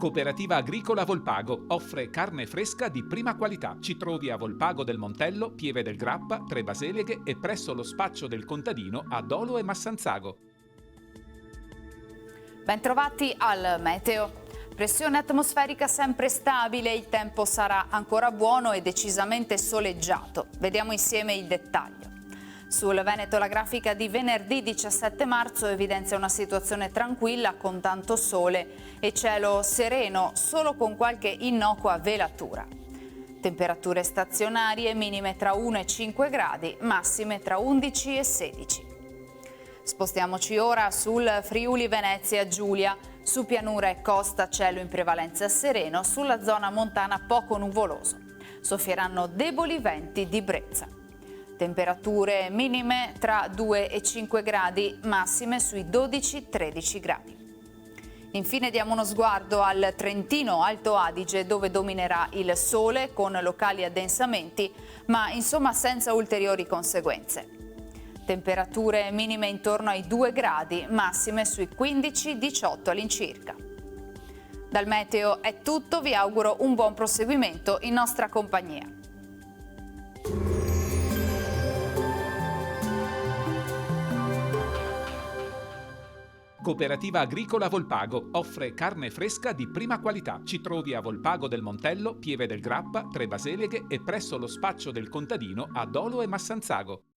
Cooperativa Agricola Volpago offre carne fresca di prima qualità. Ci trovi a Volpago del Montello, Pieve del Grappa, Tre Baseleghe e presso lo spaccio del contadino a Dolo e Massanzago. Bentrovati al meteo. Pressione atmosferica sempre stabile, il tempo sarà ancora buono e decisamente soleggiato. Vediamo insieme il dettaglio. Sul Veneto la grafica di venerdì 17 marzo evidenzia una situazione tranquilla con tanto sole e cielo sereno, solo con qualche innocua velatura. Temperature stazionarie minime tra 1 e 5 gradi, massime tra 11 e 16. Spostiamoci ora sul Friuli Venezia Giulia. Su pianura e costa cielo in prevalenza sereno, sulla zona montana poco nuvoloso. Soffieranno deboli venti di brezza. Temperature minime tra 2 e 5 gradi, massime sui 12-13 gradi. Infine diamo uno sguardo al Trentino Alto Adige, dove dominerà il sole con locali addensamenti, ma insomma senza ulteriori conseguenze. Temperature minime intorno ai 2 gradi, massime sui 15-18 all'incirca. Dal meteo è tutto, vi auguro un buon proseguimento in nostra compagnia. Cooperativa Agricola Volpago offre carne fresca di prima qualità. Ci trovi a Volpago del Montello, Pieve del Grappa, Tre Baseleghe e presso lo spaccio del contadino a Dolo e Massanzago.